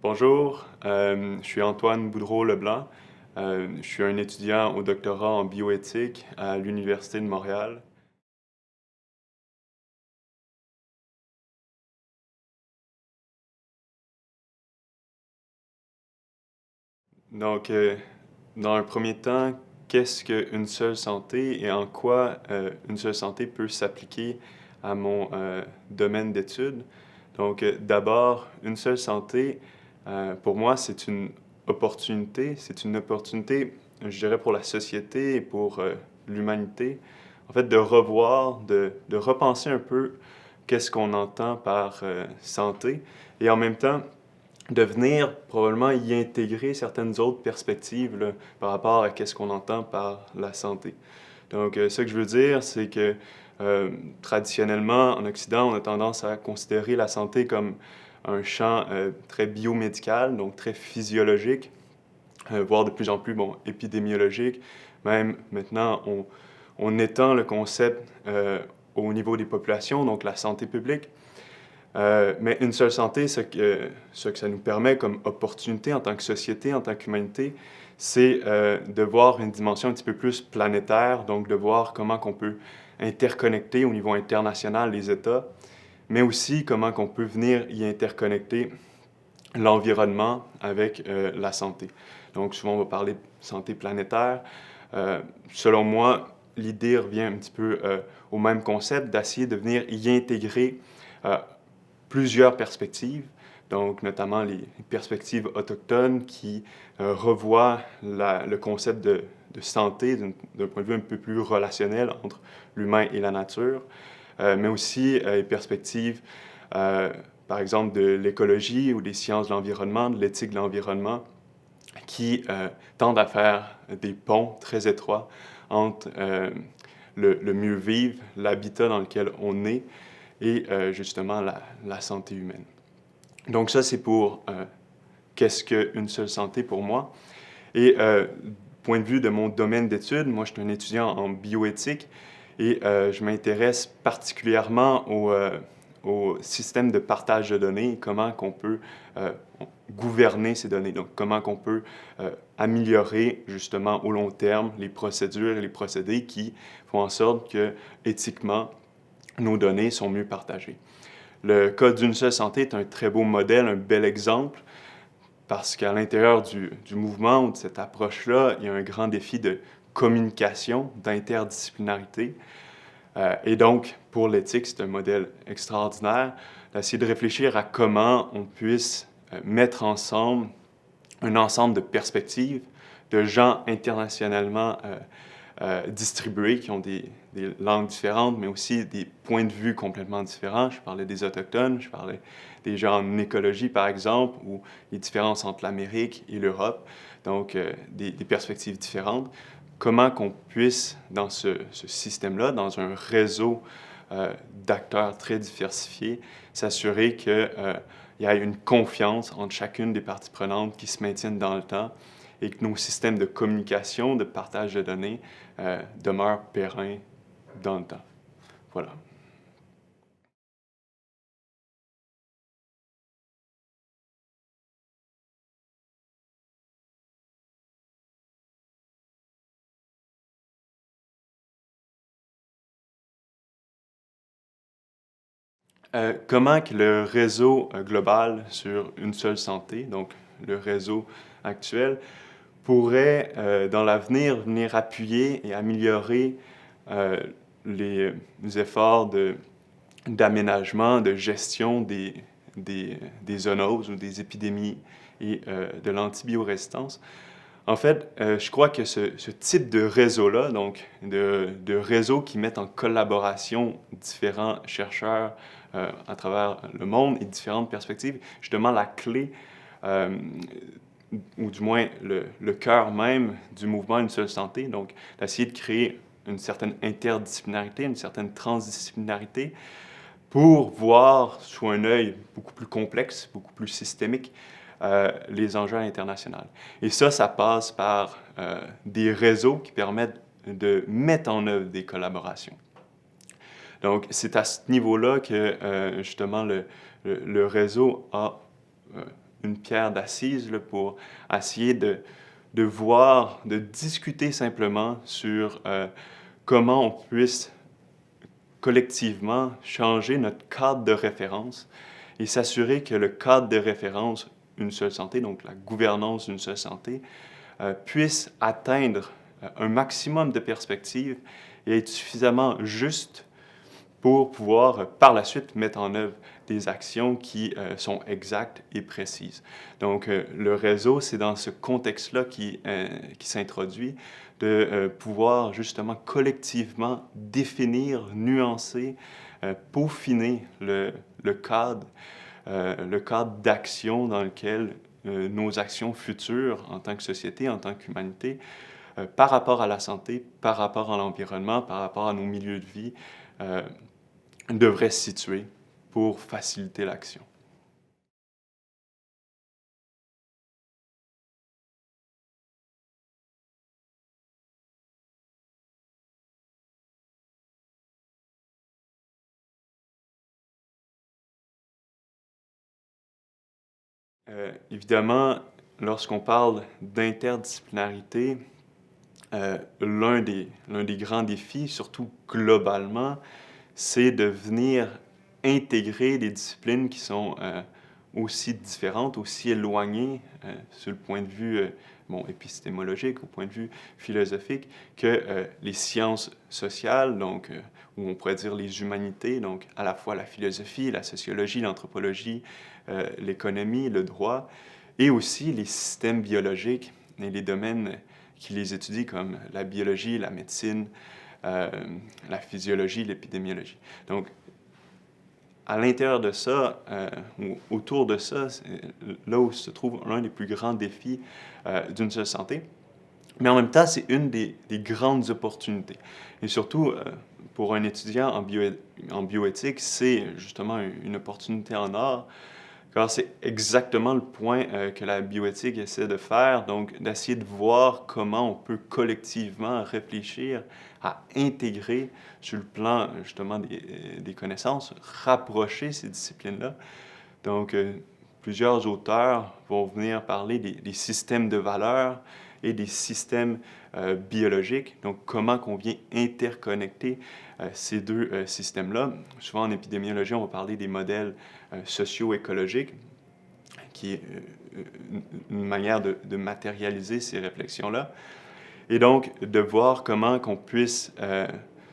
Bonjour, je suis Antoine Boudreau-Leblanc. Je suis un étudiant au doctorat en bioéthique à l'Université de Montréal. Donc, dans un premier temps, qu'est-ce qu'une seule santé et en quoi une seule santé peut s'appliquer à mon domaine d'études? Donc, d'abord, une seule santé, pour moi, c'est une opportunité, je dirais, pour la société et pour l'humanité, en fait, de revoir, de repenser un peu qu'est-ce qu'on entend par santé et en même temps, de venir probablement y intégrer certaines autres perspectives là, par rapport à qu'est-ce qu'on entend par la santé. Donc, ce que je veux dire, c'est que traditionnellement, en Occident, on a tendance à considérer la santé comme un champ très biomédical, donc très physiologique, voire de plus en plus bon, épidémiologique. Même maintenant, on étend le concept au niveau des populations, donc la santé publique. Mais une seule santé, ce que ça nous permet comme opportunité en tant que société, en tant qu'humanité, c'est de voir une dimension un petit peu plus planétaire, donc de voir comment qu'on peut interconnecter au niveau international les États, mais aussi comment qu'on peut venir y interconnecter l'environnement avec la santé. Donc souvent on va parler de santé planétaire. Selon moi, l'idée revient un petit peu au même concept d'essayer de venir y intégrer euh, plusieurs perspectives, donc notamment les perspectives autochtones qui revoient le concept de santé d'un point de vue un peu plus relationnel entre l'humain et la nature, mais aussi les perspectives, euh, par exemple, de l'écologie ou des sciences de l'environnement, de l'éthique de l'environnement, qui tendent à faire des ponts très étroits entre le mieux vivre, l'habitat dans lequel on est, et justement la santé humaine. Donc ça, c'est pour qu'est-ce qu'une seule santé pour moi. Et point de vue de mon domaine d'études, moi je suis un étudiant en bioéthique et je m'intéresse particulièrement au système de partage de données, comment qu'on peut euh, gouverner ces données, donc comment qu'on peut améliorer justement au long terme les procédures et les procédés qui font en sorte que éthiquement nos données sont mieux partagées. Le Code d'une seule santé est un très beau modèle, un bel exemple, parce qu'à l'intérieur du mouvement ou de cette approche-là, il y a un grand défi de communication, d'interdisciplinarité. Et donc, pour l'éthique, c'est un modèle extraordinaire d'essayer de réfléchir à comment on puisse mettre ensemble un ensemble de perspectives de gens internationalement distribués qui ont des langues différentes, mais aussi des points de vue complètement différents. Je parlais des Autochtones, je parlais des gens en écologie, par exemple, ou les différences entre l'Amérique et l'Europe, donc des perspectives différentes. Comment qu'on puisse, dans ce système-là, dans un réseau d'acteurs très diversifiés, s'assurer qu'il y ait une confiance entre chacune des parties prenantes qui se maintiennent dans le temps et que nos systèmes de communication, de partage de données demeurent pérennes dans le temps. Voilà. Comment que le réseau global sur une seule santé, donc le réseau actuel, pourrait dans l'avenir venir appuyer et améliorer euh, les efforts d'aménagement, de gestion des zoonoses ou des épidémies et de l'antibiorésistance. En fait, je crois que ce type de réseau-là, donc de réseaux qui mettent en collaboration différents chercheurs à travers le monde et différentes perspectives, justement la clé, euh, ou du moins le cœur même du mouvement Une seule santé, donc d'essayer de créer une certaine interdisciplinarité, une certaine transdisciplinarité pour voir sous un œil beaucoup plus complexe, beaucoup plus systémique, les enjeux internationaux. Et ça passe par des réseaux qui permettent de mettre en œuvre des collaborations. Donc, c'est à ce niveau-là que, justement, le réseau a une pierre d'assise là, pour essayer de voir, de discuter simplement sur comment on puisse collectivement changer notre cadre de référence et s'assurer que le cadre de référence, une seule santé, donc la gouvernance d'une seule santé, puisse atteindre un maximum de perspectives et être suffisamment juste pour pouvoir par la suite mettre en œuvre des actions qui sont exactes et précises. Donc, le réseau, c'est dans ce contexte-là qui s'introduit de pouvoir justement collectivement définir, nuancer, peaufiner le cadre d'action dans lequel nos actions futures en tant que société, en tant qu'humanité, par rapport à la santé, par rapport à l'environnement, par rapport à nos milieux de vie, euh, devraient se situer pour faciliter l'action. Évidemment, lorsqu'on parle d'interdisciplinarité, l'un des grands défis, surtout globalement, c'est de venir intégrer des disciplines qui sont aussi différentes, aussi éloignées sur le point de vue bon, épistémologique, au point de vue philosophique, que les sciences sociales, donc, ou on pourrait dire les humanités, donc à la fois la philosophie, la sociologie, l'anthropologie, l'économie, le droit, et aussi les systèmes biologiques et les domaines qui les étudient comme la biologie, la médecine, euh, la physiologie, l'épidémiologie. Donc, à l'intérieur de ça, ou autour de ça, c'est là où se trouve l'un des plus grands défis d'une seule santé. Mais en même temps, c'est une des grandes opportunités. Et surtout, pour un étudiant en bioéthique, c'est justement une opportunité en or, car c'est exactement le point que la bioéthique essaie de faire, donc d'essayer de voir comment on peut collectivement réfléchir à intégrer sur le plan justement des connaissances, rapprocher ces disciplines-là. Donc, plusieurs auteurs vont venir parler des systèmes de valeurs et des systèmes biologiques. Donc, comment qu'on vient interconnecter ces deux systèmes-là. Souvent, en épidémiologie, on va parler des modèles socio-écologiques, qui est une manière de matérialiser ces réflexions-là. Et donc, de voir comment qu'on puisse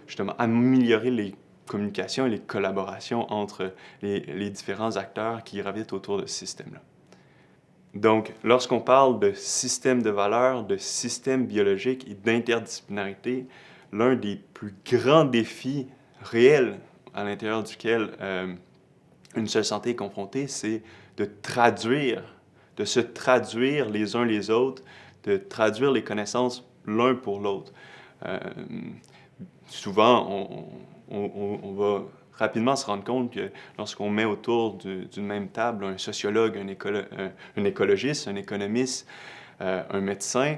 justement améliorer les communications et les collaborations entre les différents acteurs qui gravitent autour de ce système-là. Donc, lorsqu'on parle de système de valeurs, de système biologique et d'interdisciplinarité, l'un des plus grands défis réels à l'intérieur duquel une seule santé est confrontée, c'est de se traduire les uns les autres, de traduire les connaissances l'un pour l'autre. Euh, Souvent, on va rapidement se rendre compte que lorsqu'on met autour d'une même table un sociologue, un écologiste, un économiste, un médecin,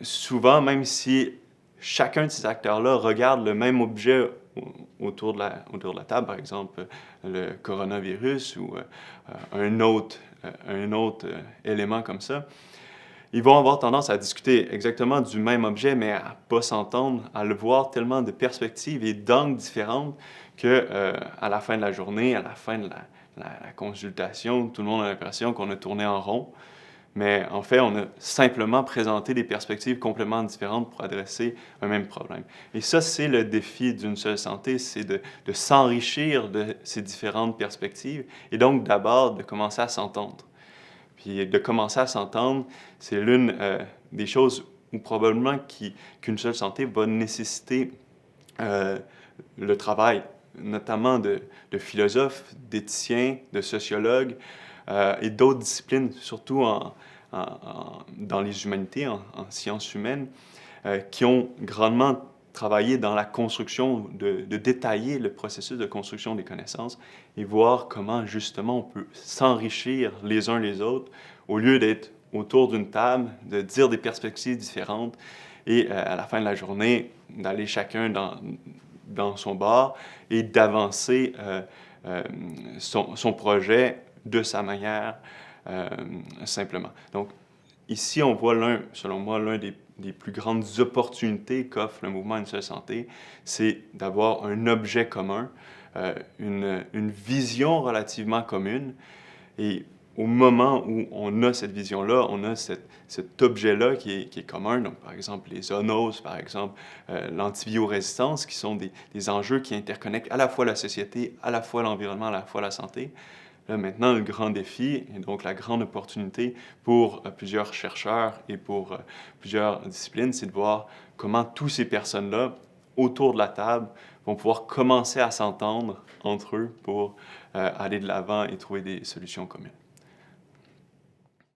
souvent, même si chacun de ces acteurs-là regarde le même objet autour de la table, par exemple le coronavirus ou un autre élément comme ça, ils vont avoir tendance à discuter exactement du même objet, mais à ne pas s'entendre, à le voir tellement de perspectives et d'angles différentes que à la fin de la journée, à la fin de la consultation, tout le monde a l'impression qu'on a tourné en rond. Mais en fait, on a simplement présenté des perspectives complètement différentes pour adresser un même problème. Et ça, c'est le défi d'une seule santé, c'est de s'enrichir de ces différentes perspectives et donc d'abord de commencer à s'entendre. Puis de commencer à s'entendre, c'est l'une des choses où probablement qu'une seule santé va nécessiter euh, le travail, notamment de philosophes, d'éthiciens, de sociologues et d'autres disciplines, surtout dans les humanités, en sciences humaines, qui ont grandement travaillé dans la construction, de détailler le processus de construction des connaissances et voir comment justement on peut s'enrichir les uns les autres au lieu d'être autour d'une table, de dire des perspectives différentes et à la fin de la journée, d'aller chacun dans son bar et d'avancer son projet de sa manière euh, simplement. Donc, ici, on voit selon moi, l'un des plus grandes opportunités qu'offre le mouvement Une seule santé, c'est d'avoir un objet commun, une vision relativement commune. Et au moment où on a cette vision-là, on a cet objet-là qui est commun, donc par exemple les zoonoses, par exemple l'antibiorésistance, qui sont des enjeux qui interconnectent à la fois la société, à la fois l'environnement, à la fois la santé. Là, maintenant, le grand défi et donc la grande opportunité pour plusieurs chercheurs et pour plusieurs disciplines, c'est de voir comment toutes ces personnes-là, autour de la table, vont pouvoir commencer à s'entendre entre eux pour aller de l'avant et trouver des solutions communes.